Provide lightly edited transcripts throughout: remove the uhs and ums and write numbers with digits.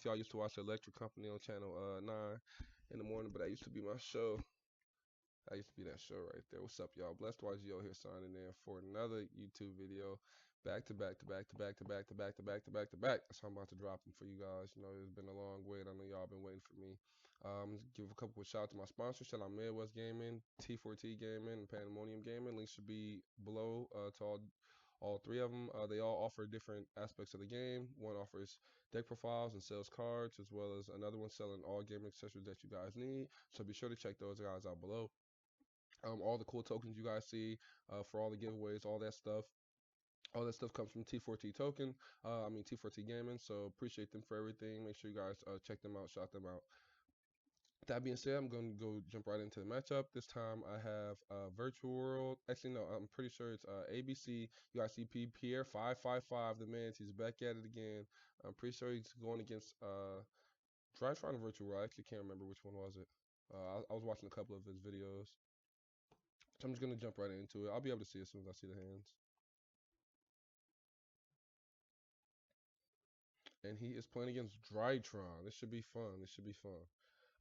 if y'all used to watch the Electric Company on channel 9 in the morning, but that used to be my show. That used to be that show right there. What's up, y'all? Blessed YGO here signing in for another YouTube video. Back to back to back to back to back to back to back to back to back. That's how I'm about to drop them for you guys. You know, it's been a long wait. I know y'all been waiting for me. Give a couple of shout out to my sponsors. Shout out Midwest Gaming, T4T Gaming, and Pandemonium Gaming. Links should be below to all three of them. They all offer different aspects of the game. One offers deck profiles and sells cards, as well as another one selling all gaming accessories that you guys need. So be sure to check those guys out below. All the cool tokens you guys see for all the giveaways, all that stuff. All that stuff comes from T4T Token. T4T Gaming. So appreciate them for everything. Make sure you guys check them out, shout them out. That being said, I'm going to go jump right into the matchup. This time I have Virtual World. Actually, no, I'm pretty sure it's ABC UICP Pierre 555. The man, he's back at it again. I'm pretty sure he's going against Drytron Virtual World. I actually can't remember which one was it. I was watching a couple of his videos. So I'm just going to jump right into it. I'll be able to see as soon as I see the hands. And he is playing against Drytron. This should be fun. This should be fun.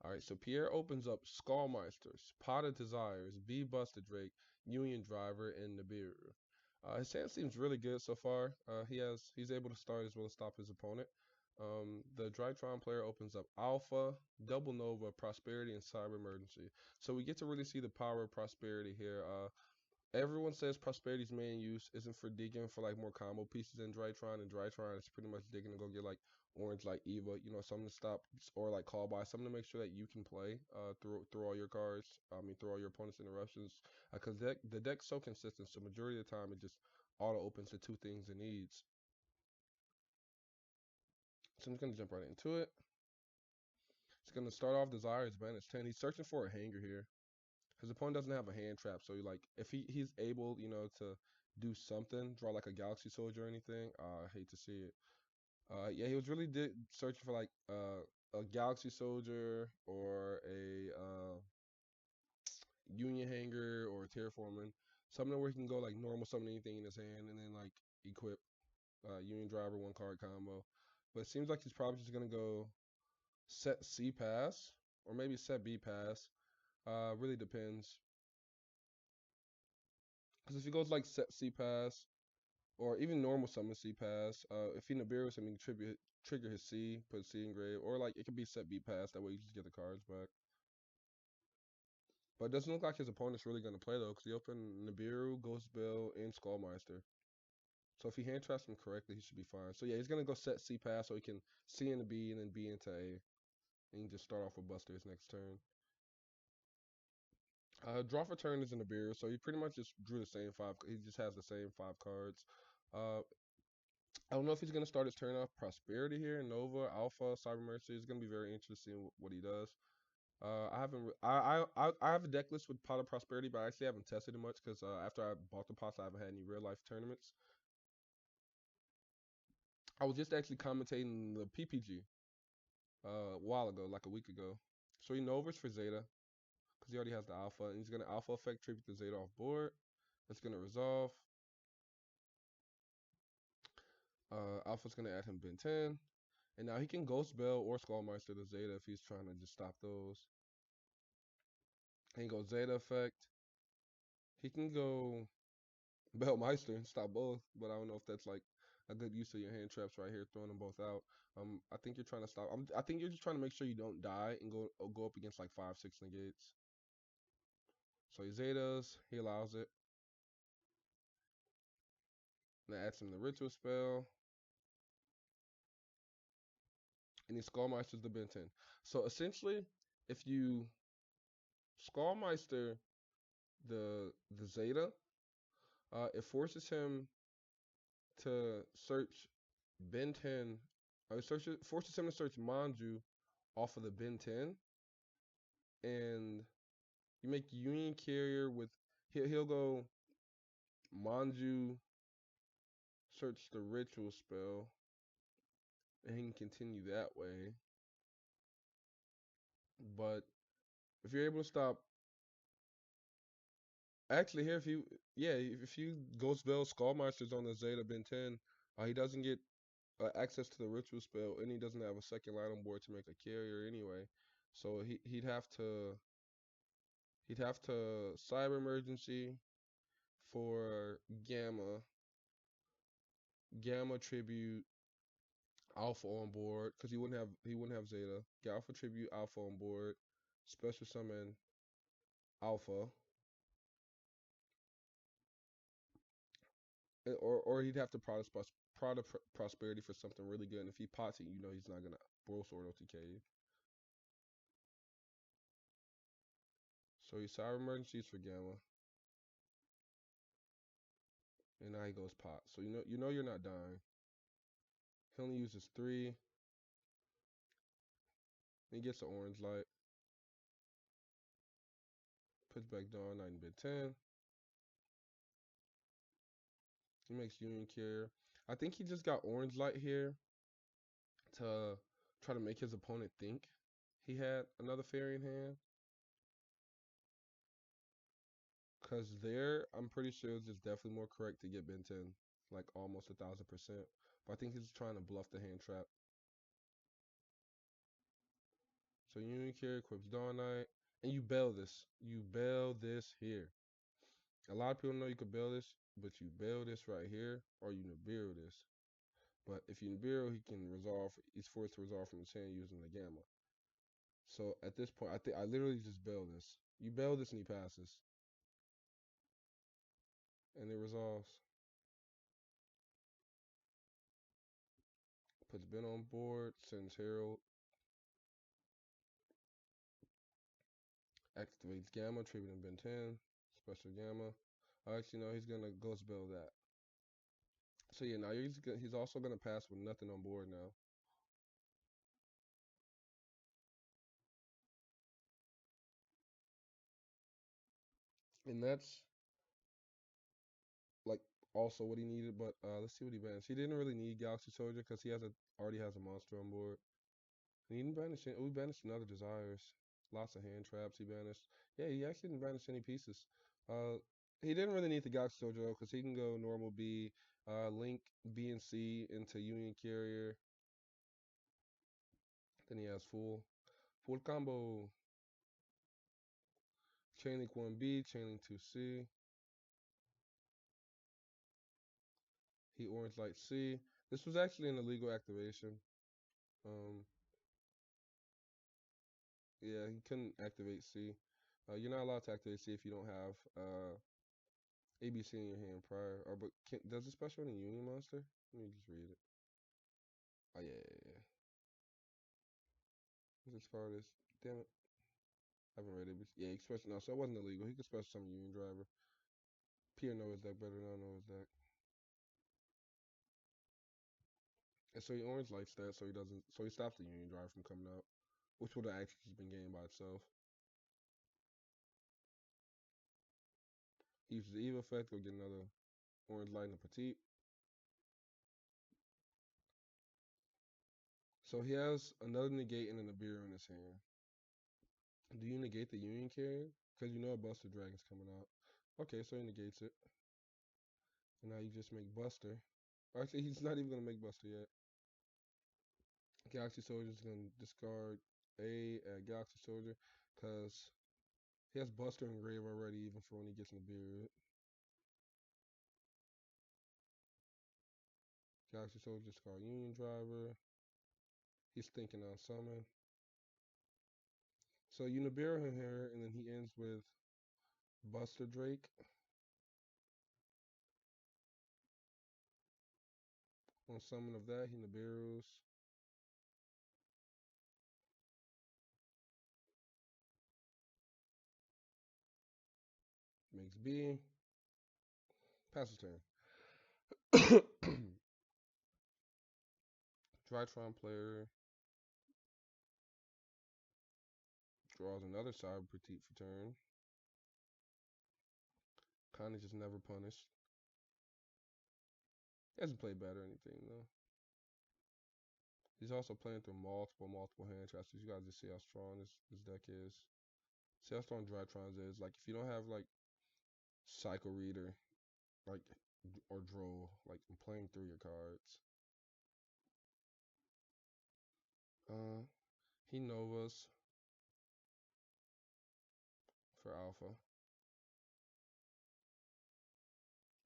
All right, so Pierre opens up Skullmeisters, Pot of Desires, V Buster Drake, Union Driver, and Nibiru. His hand seems really good so far. He's able to start as well as stop his opponent. The Drytron player opens up Alpha, Double Nova, Prosperity, and Cyber Emergency. So we get to really see the power of Prosperity here. Everyone says Prosperity's main use isn't for digging for like more combo pieces in Drytron, and Drytron is pretty much digging to go get like orange like Eva, you know, something to stop or like call by, something to make sure that you can play through all your cards. Through all your opponent's interruptions, because the deck's so consistent. So majority of the time it just auto opens to two things it needs. So I'm just gonna jump right into it. It's gonna start off Desire, his advantage 10. He's searching for a hanger here. His opponent doesn't have a hand trap, so like if he's able, you know, to do something, draw like a Galaxy Soldier or anything, I hate to see it. Yeah, he was really searching for like a Galaxy Soldier or a Union Hanger or a Terraforming, something where he can go like normal summon anything in his hand and then like equip Union Driver 1 card combo. But it seems like he's probably just gonna go set C pass or maybe set B pass. Really depends. Because if he goes like set C pass or even normal summon C pass, if he Nibiru's him, he can trigger his C, put C in grave, or like it could be set B pass. That way you just get the cards back. But it doesn't look like his opponent's really going to play though, because he opened Nibiru, Ghost Bell, and Skullmeister. So if he hand traps him correctly, he should be fine. So yeah, he's going to go set C pass so he can C into B and then B into A. And he can just start off with Buster his next turn. Draw for turn is in Nibiru, so he pretty much just drew the same 5. He just has the same 5 cards. I don't know if he's going to start his turn off Prosperity here, Nova, Alpha, Cyber Mercy. It's going to be very interesting what he does. I haven't. I have a deck list with Pot of Prosperity, but I actually haven't tested it much because after I bought the pots, I haven't had any real life tournaments. I was just actually commentating the PPG a while ago, like a week ago. So he Novas for Zeta because he already has the Alpha, and he's gonna Alpha effect tribute the Zeta off board. That's gonna resolve. Alpha's gonna add him Ben 10. And now he can Ghost Bell or Skullmeister the Zeta if he's trying to just stop those. And he goes Zeta effect. He can go Bellmeister and stop both, but I don't know if that's like a good use of your hand traps right here, throwing them both out. I think you're trying to stop. I think you're just trying to make sure you don't die and go up against like 5-6 negates. So he Zetas, he allows it. That adds him the Ritual spell. And he Skullmeisters the Benton. So essentially, if you Skullmeister the Zeta, it forces him to search Ben 10. Forces him to search Manju off of the Ben 10. And you make Union Carrier with he'll go Manju, search the Ritual spell, and he can continue that way. But if you're able to stop, actually here if you Ghost Bell Skullmeister's on the Zeta Ben 10, he doesn't get access to the ritual spell, and he doesn't have a second line on board to make a carrier anyway. So he'd have to cyber emergency for gamma tribute alpha on board because he wouldn't have zeta. Get alpha tribute alpha on board, special summon alpha, or he'd have to prosperity for something really good. And if he pots it, he's not gonna broadsword OTK. So he cyber emergencies for gamma, and now he goes pot. So you know you're not dying. He only uses 3. Then he gets the orange light. Puts back Dawn Knight in bid 10. He makes Union Carrier. I think he just got orange light here to try to make his opponent think he had another fairy in hand. Cause there, I'm pretty sure it's just definitely more correct to get Ben 10, like almost 1,000%. But I think he's trying to bluff the hand trap. So Union Carrier equips Dawn Knight, and you bail this. You bail this here. A lot of people know you could bail this, but you bail this right here, or you Nibiru this. But if you Nibiru, he can resolve. He's forced to resolve from his hand using the Gamma. So at this point, I literally just bail this. You bail this and he passes, and it resolves. Puts Ben on board, sends Herald, activates Gamma, tributing Ben 10, special Gamma. Actually, no, he's gonna Ghost Bell that. So yeah, now he's also gonna pass with nothing on board now. And that's like also what he needed, but let's see what he banished. He didn't really need Galaxy Soldier because he already has a monster on board. And he didn't banish it. We banished another Desires. Lots of hand traps he banished. Yeah, he actually didn't banish any pieces. He didn't really need the Galaxy Soldier though, because he can go normal B, link B and C into Union Carrier. Then he has full combo. Chainlink 1B, Chainlink 2C. He orange light C. This was actually an illegal activation. Um, yeah, he couldn't activate C. You're not allowed to activate C if you don't have ABC in your hand prior. But does it special in a Union monster? Let me just read it. Oh yeah. What's as far as damn it? I haven't read it. Yeah, he special. No, so it wasn't illegal. He could special some Union driver. Pierre knows his deck better than I know his deck. And so he orange lights that, so he doesn't. So he stops the Union driver from coming out, which would have actually just been gained by itself. He uses the Eva effect, go get another orange light and a petite. So he has another negate and a Nibiru in his hand. Do you negate the Union Carrier? Because you know a Buster Dragon's coming out. Okay, so he negates it. And now you just make Buster. Actually, he's not even going to make Buster yet. Galaxy Soldier's going to discard A at Galaxy Soldier because he has Buster in grave already, even for when he gets Nibiru. Galaxy Soldier discard Union Driver. He's thinking on summon. So you Nibiru him here, and then he ends with Buster Drake. On summon of that, he Nibiru's. Makes B. Passes turn. Drytron player draws another cyber petite for turn. Kinda just never punished. He hasn't played bad or anything though. He's also playing through multiple hand traps. So you guys just see how strong this deck is. See how strong Drytron's is. Like if you don't have like Psycho Reader, like or Droll, like I'm playing through your cards. Uh, he Novas for Alpha.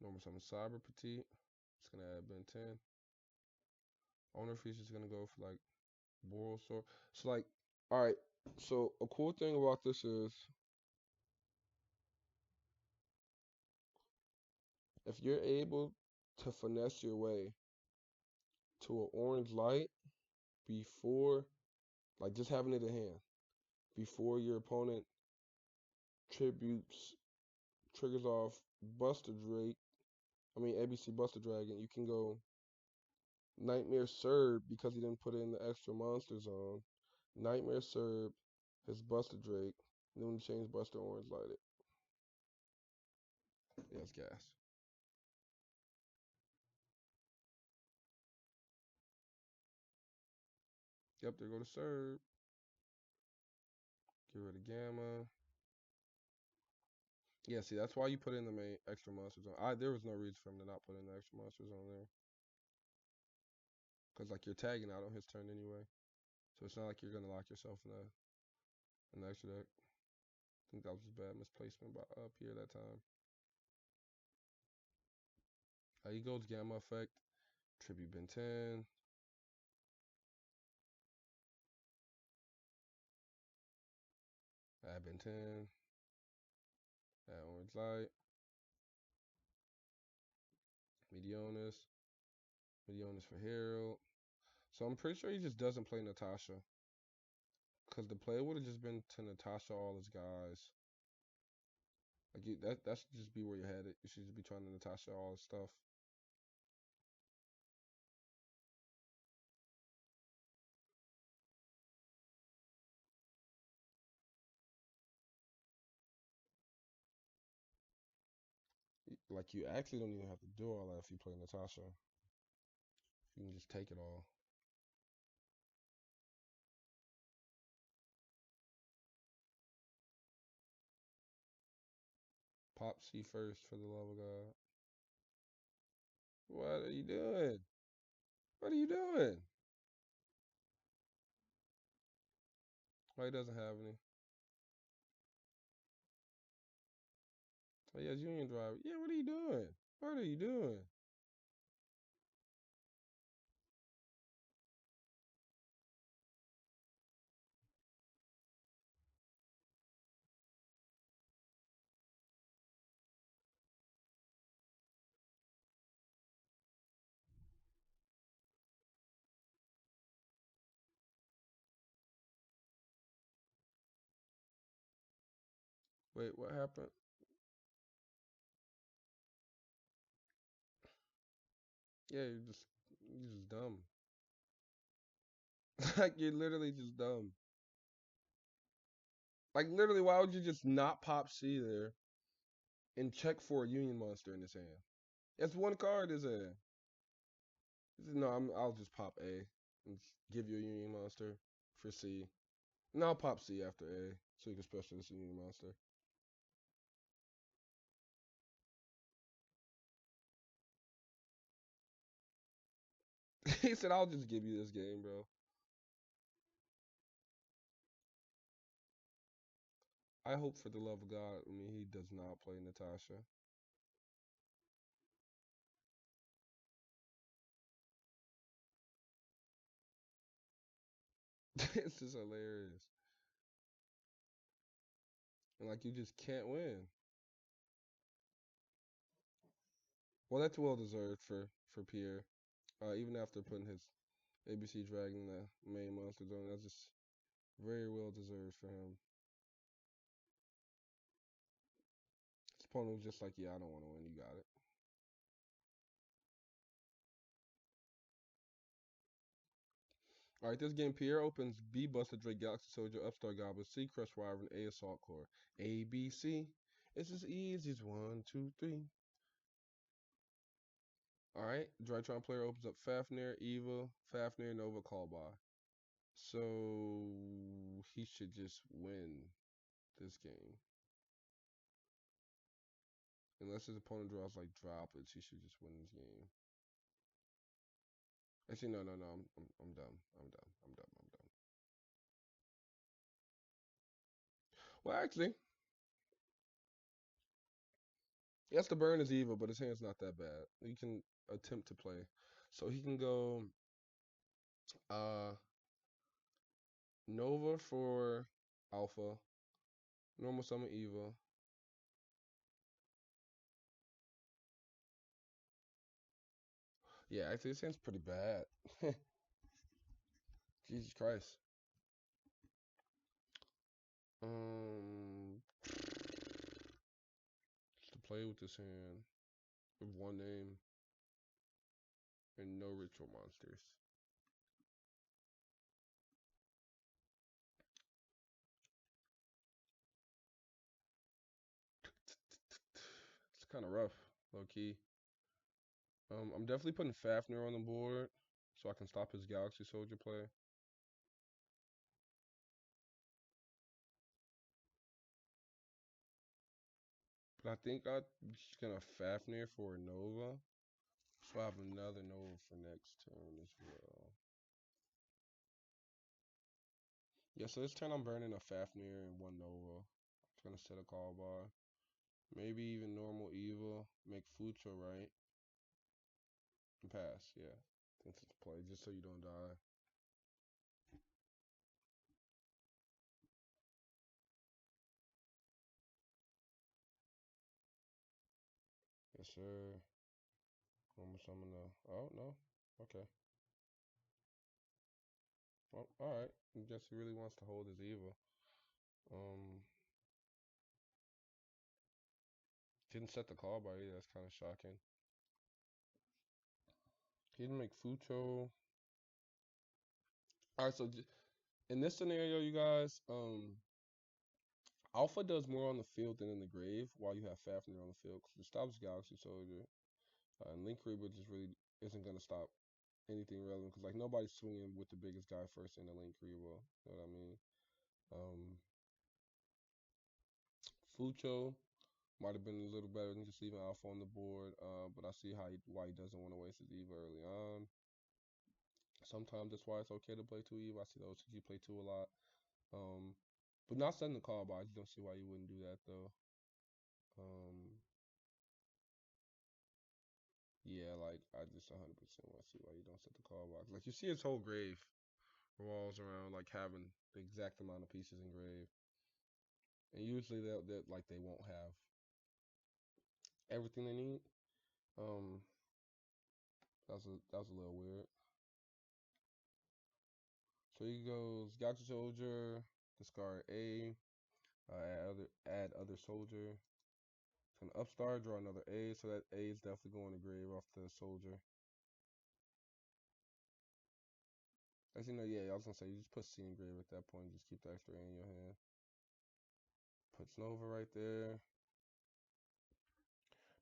Normal summon Cyber Petite. It's gonna add Ben 10. Owner feature is gonna go for like Boral Sword. So like, all right. So a cool thing about this is if you're able to finesse your way to an orange light before, like just having it in hand, before your opponent tributes triggers off Buster Drake. I mean ABC Buster Dragon. You can go Nightmare Serb because he didn't put in the extra monster zone. Nightmare Serb, his Buster Drake. And then when you change Buster Orange, light it. Yeah, it's gas. Yep, there go to Serb. Get rid of Gamma. Yeah, see, that's why you put in the main extra monster zone. There was no reason for him to not put in the extra monster zone there. Because, like, you're tagging out on his turn anyway. So it's not like you're going to lock yourself in the extra deck. I think that was a bad misplacement by Pierre that time. He goes Gamma Effect. Tribute Ben 10. Add Ben 10. Add Orange Light. Medionis. Medionis for Herald. So I'm pretty sure he just doesn't play Natasha. Because the play would have just been to Natasha all his guys. Like that should just be where you're headed. You should just be trying to Natasha all his stuff. Like you actually don't even have to do all that if you play Natasha. You can just take it all. Pop C first for the love of God. What are you doing? What are you doing? Oh, he doesn't have any. Oh, he has Union Drive. Yeah, what are you doing? What are you doing? Wait, what happened? Yeah, you're just dumb. Like you're literally just dumb. Like literally, why would you just not pop C there and check for a Union Monster in his hand? It's one card, is it? No, I'll just pop A and give you a Union Monster for C. And I'll pop C after A so you can special this Union Monster. He said, I'll just give you this game, bro. I hope for the love of God, I mean, he does not play Natasha. This is hilarious. And like, you just can't win. Well, that's well deserved for Pierre. Even after putting his ABC Dragon in the main monster zone, that's just very well deserved for him. His opponent was just like, yeah, I don't want to win. You got it. All right, this game, Pierre opens B Buster Drake Galaxy Soldier Upstart Goblin C Crush Wyvern A Assault Core A B C. It's as easy as 1, 2, 3. All right, Drytron player opens up Fafnir, Eva, Fafnir, Nova, Callby. So he should just win this game. Unless his opponent draws like droplets, he should just win this game. Actually, no. I'm dumb. I'm dumb. Well, actually, he has to burn his evil, but his hand's not that bad. He can attempt to play. So he can go uh Nova for Alpha, normal summon Eva. Yeah, actually, his hand's pretty bad. Jesus Christ. Just to play with this hand with one name and no ritual monsters. It's kind of rough, low key. I'm definitely putting Fafnir on the board so I can stop his Galaxy Soldier play. But I think I'm just gonna Fafnir for a Nova. So I have another Nova for next turn as well. Yeah, so this turn I'm burning a Fafnir and one Nova. It's gonna set a call bar. Maybe even normal evil. Make Fucho right. And pass, yeah. Since it's play, just so you don't die. Yes, sir. Normal summon the. Oh, no. Okay. Well, alright. I guess he really wants to hold his evil. Um, didn't set the call bar either. That's kind of shocking. He didn't make Fucho. Alright, so in this scenario, you guys, Alpha does more on the field than in the grave, while you have Fafnir on the field because it stops Galaxy Soldier. And Link Reba just really isn't gonna stop anything relevant because like nobody's swinging with the biggest guy first in the Link Reba. You know what I mean? Um, Fucho might have been a little better than just leaving Alpha on the board, but I see why he doesn't want to waste his Eva early on. Sometimes that's why it's okay to play two Eva. I see those you play two a lot. But not setting the call, but I just don't see why you wouldn't do that though. Um, yeah, like I just 100% want to see why you don't set the call box. Like you see his whole grave revolves around like having the exact amount of pieces in grave, and usually they like they won't have everything they need. Um, that was a little weird. So he goes Galaxy Soldier, discard A, add other soldier. It's gonna upstart, draw another A, so that A is definitely going to grave off the soldier. As you know, yeah, I was gonna say you just put C in grave at that point, just keep the extra A in your hand. Puts Nova right there.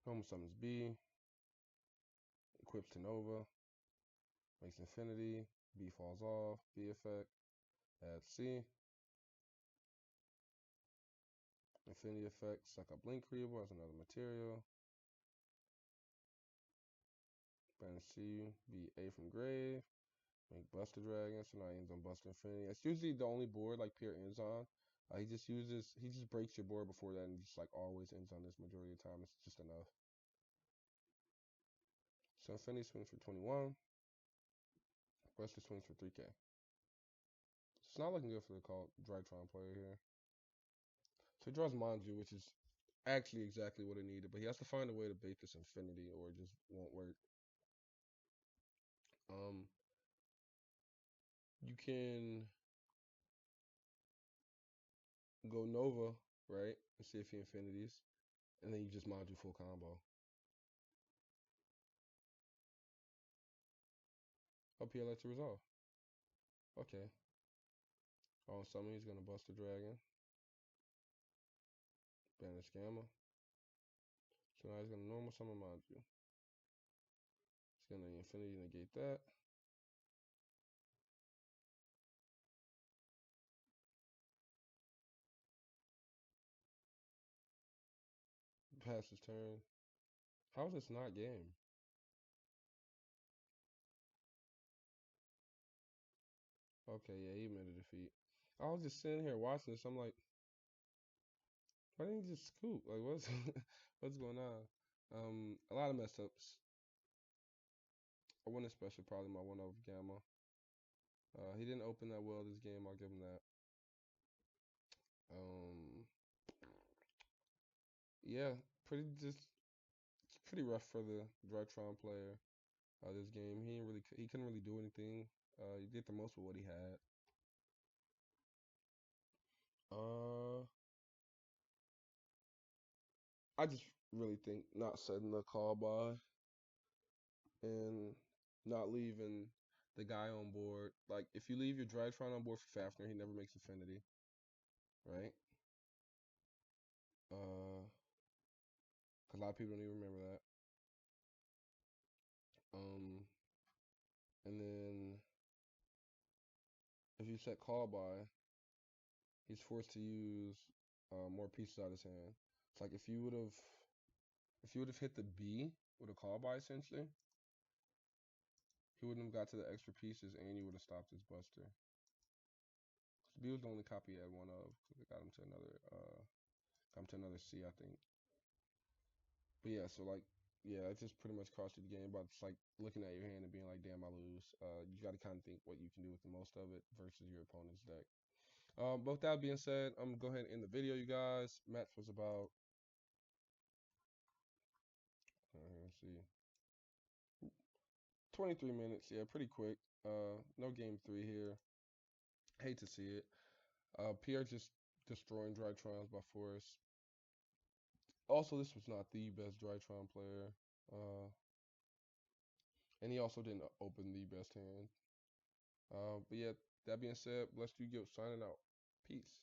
Normal summons B, equips to Nova, makes Infinity, B falls off, B effect, adds C. Infinity effect, suck up Link Creeper as another material. Banish C, B A from grave. Make Buster Dragon, so now he ends on Buster Infinity. It's usually the only board like Pierre ends on. He just breaks your board before that and just like always ends on this majority of the time. It's just enough. So Infinity swings for 21. Buster swings for 3K. It's not looking good for the Drytron player here. So he draws Manju, which is actually exactly what it needed, but he has to find a way to bait this Infinity or it just won't work. You can go Nova, right, and see if he Infinities, and then you just Manju full combo. Hope he lets you resolve. Okay. On summon, he's gonna bust a dragon. Banish Gamma. So now he's gonna normal summon Manju. He's gonna Infinity negate that. Pass his turn. How is this not game? Okay, yeah, he admitted defeat. I was just sitting here watching this. I'm like, Why didn't you just scoop? Like, what's what's going on? A lot of mess ups. I won especially probably my one over Gamma. He didn't open that well this game. I'll give him that. Um, yeah, pretty rough for the Drytron player. This game he couldn't really do anything. He did the most with what he had. Uh, I just really think not setting the call by and not leaving the guy on board. Like if you leave your Drytron on board for Fafner, he never makes Affinity, right? 'Cause a lot of people don't even remember that. Um, and then if you set call by, he's forced to use more pieces out of his hand. It's like if you would have hit the B with a call by essentially, he wouldn't have got to the extra pieces and you would have stopped his buster. B was the only copy he had one of because it got him to another C, I think. But yeah, so like yeah, it just pretty much cost you the game. But it's like looking at your hand and being like, damn, I lose. You got to kind of think what you can do with the most of it versus your opponent's deck. But with that being said, I'm gonna go ahead and end the video, you guys. Match was about let's see, 23 minutes. Yeah, pretty quick. No game three here. Hate to see it. Pierre just destroying Drytrons by force. Also, this was not the best Drytron player. And he also didn't open the best hand. But yeah, that being said, let's do go signing out. Peace.